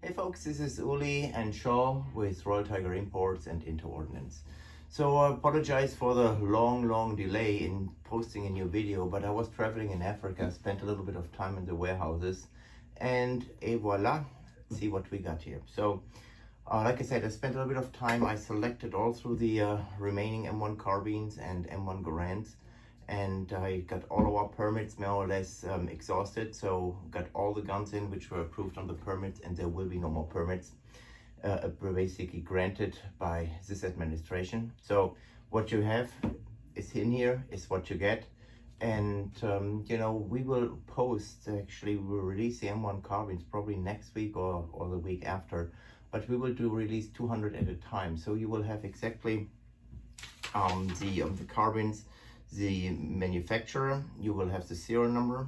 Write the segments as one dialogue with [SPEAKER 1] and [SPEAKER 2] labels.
[SPEAKER 1] Hey folks, this is Uli and Shaw with Royal Tiger Imports and Interordnance. So I apologize for the long delay in posting a new video, but I was traveling in Africa, spent a little bit of time in the warehouses, and voila, see what we got here. So like I said, I spent a little bit of time. I selected all through the remaining M1 carbines and M1 Garands, and I got all of our permits more or less exhausted. So got all the guns in which were approved on the permits, and there will be no more permits basically granted by this administration. So what you have is in here is what you get. And you know, we will post, actually we'll release the M1 carbines probably next week or the week after, but we will do release 200 at a time. So you will have exactly the carbines, the manufacturer, you will have the serial number,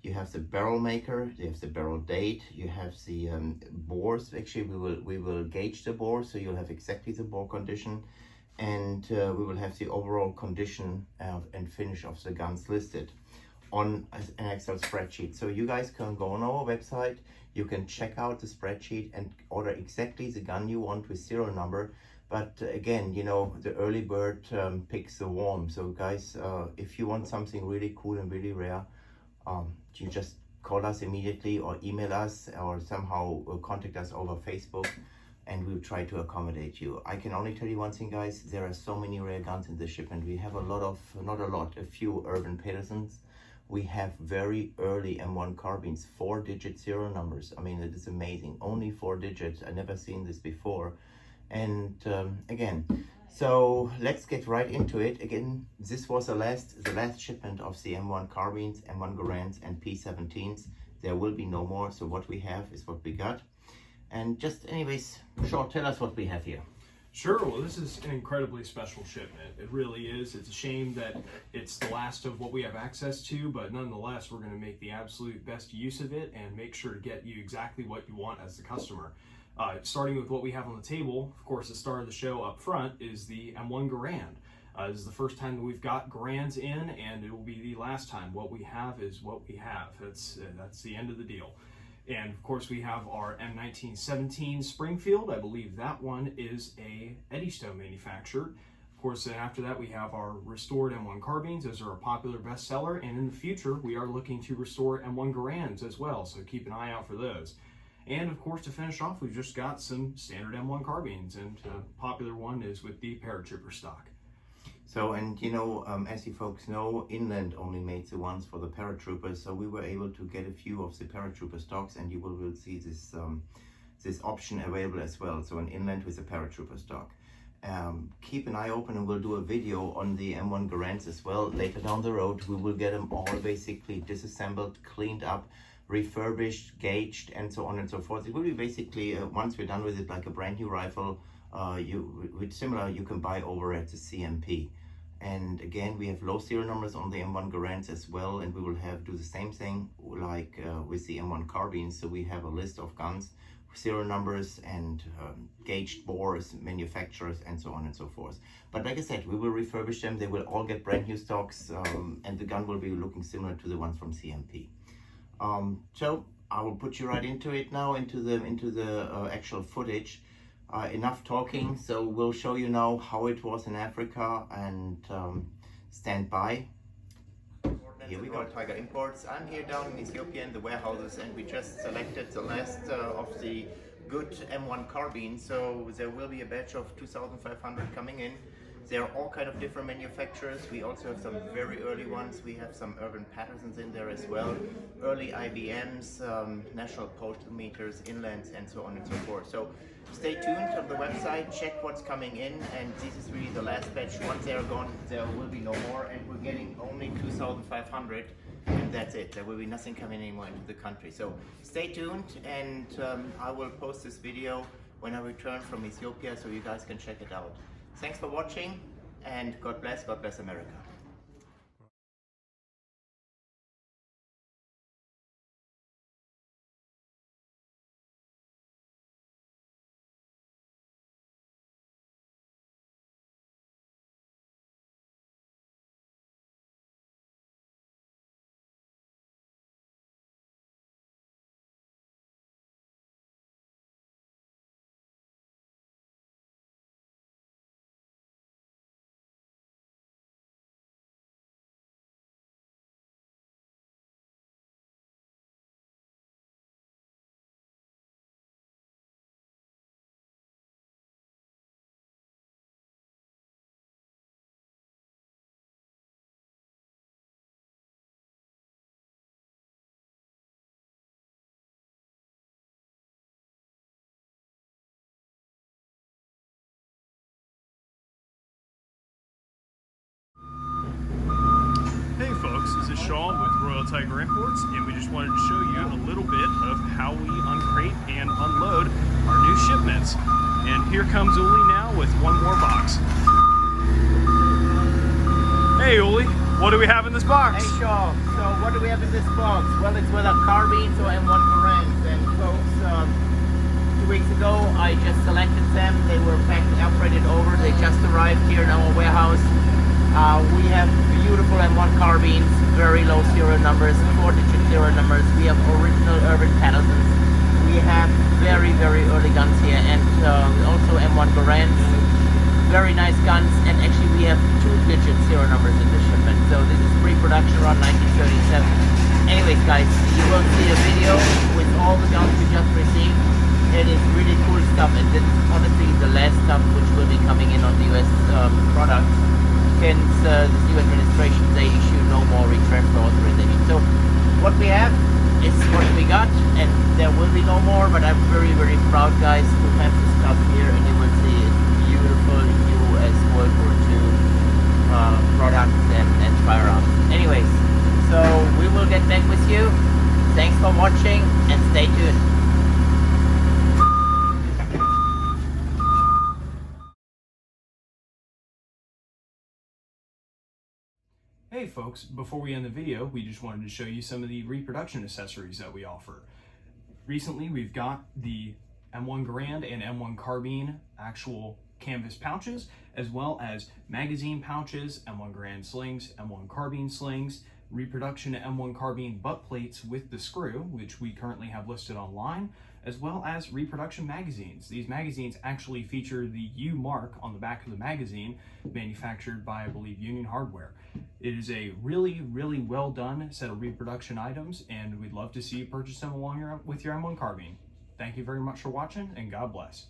[SPEAKER 1] you have the barrel maker, you have the barrel date, you have the bores. Actually we will gauge the bore, so you'll have exactly the bore condition, and we will have the overall condition and finish of the guns listed on an Excel spreadsheet. So you guys can go on our website, you can check out the spreadsheet and order exactly the gun you want with serial number. But again, you know, the early bird picks the worm. So guys, if you want something really cool and really rare, you just call us immediately or email us or somehow contact us over Facebook, and we'll try to accommodate you. I can only tell you one thing, guys, there are so many rare guns in the shipment. We have a lot of, not a lot, a few Irvin Petersons. We have very early M1 carbines, 4-digit serial numbers. I mean, it is amazing. Only 4 digits. I never seen this before. And again, so let's get right into it. Again, this was the last shipment of the M1 carbines, M1 Garands, and P17s. There will be no more. So what we have is what we got. And just anyways, Shaw, tell us what we have here.
[SPEAKER 2] Sure. Well, this is an incredibly special shipment. It really is. It's a shame that it's the last of what we have access to, but nonetheless, we're going to make the absolute best use of it and make sure to get you exactly what you want as the customer. Starting with what we have on the table, of course, the star of the show up front is the M1 Garand. This is the first time that we've got Garands in, and it will be the last time. What we have is what we have. That's the end of the deal. And of course, we have our M1917 Springfield. I believe that one is a Eddystone manufactured. Of course, then after that, we have our restored M1 carbines. Those are a popular bestseller. And in the future, we are looking to restore M1 Garands as well. So keep an eye out for those. And of course, to finish off, we've just got some standard M1 carbines. And a popular one is with the Paratrooper stock.
[SPEAKER 1] So, and you know, as you folks know, Inland only made the ones for the Paratroopers, so we were able to get a few of the Paratrooper stocks, and you will see this this option available as well. So an Inland with a Paratrooper stock. Keep an eye open, and we'll do a video on the M1 Garands as well later down the road. We will get them all basically disassembled, cleaned up, refurbished, gauged, and so on and so forth. It will be basically, once we're done with it, like a brand new rifle. With similar you can buy over at the CMP. And again, we have low serial numbers on the M1 Garands as well, and we will do the same thing like with the M1 carbines. So we have a list of guns, serial numbers, and gauged bores, manufacturers, and so on and so forth. But like I said, we will refurbish them. They will all get brand new stocks, and the gun will be looking similar to the ones from CMP. So I will put you right into it now, into the actual footage. Enough talking, so we'll show you now how it was in Africa, and stand by. Here we go, Tiger Imports. I'm here down in Ethiopia in the warehouses, and we just selected the last of the good M1 carbines. So there will be a batch of 2,500 coming in. There are all kind of different manufacturers. We also have some very early ones. We have some Irvin Petersons in there as well. Early IBMs, National Postal Meters, Inlands, and so on and so forth. So stay tuned on the website, check what's coming in, and this is really the last batch. Once they are gone, there will be no more, and we're getting only 2,500, and that's it. There will be nothing coming anymore into the country. So stay tuned, and I will post this video when I return from Ethiopia, so you guys can check it out. Thanks for watching, and God bless America.
[SPEAKER 2] Shaw with Royal Tiger Imports, and we just wanted to show you a little bit of how we uncrate and unload our new shipments. And here comes Uli now with one more box. Hey Uli, what do we have in this box?
[SPEAKER 1] Hey Shaw, so what do we have in this box? Well, it's with our carbines or M1 Garands, and folks, 2 weeks ago I just selected them. They were packed, operated over. They just arrived here in our warehouse. We have beautiful M1 carbines, very low serial numbers, 4-digit serial numbers. We have original Irvin Pattersons. We have very, very early guns here, and also M1 Garands, very nice guns. And actually we have 2-digit serial numbers in this shipment. So this is pre-production around 1937. Anyways guys, you will see a video with all the guns we just received. It is really cool stuff, and this is honestly the last stuff which will be coming in on the US products. Since this new administration, they issue no more retransfer authorization. So what we have is what we got, and there will be no more, but I'm very, very proud, guys, to have this stuff here, and you will see it's beautiful US World War II products and firearms. Anyways, so we will get back with you. Thanks for watching, and stay tuned.
[SPEAKER 2] Hey folks, before we end the video, we just wanted to show you some of the reproduction accessories that we offer. Recently, we've got the M1 Garand and M1 Carbine actual canvas pouches, as well as magazine pouches, M1 Garand slings, M1 Carbine slings, reproduction M1 Carbine butt plates with the screw, which we currently have listed online, as well as reproduction magazines. These magazines actually feature the U mark on the back of the magazine, manufactured by, I believe, Union Hardware. It is a really, really well done set of reproduction items, and we'd love to see you purchase them along with your M1 Carbine. Thank you very much for watching, and God bless.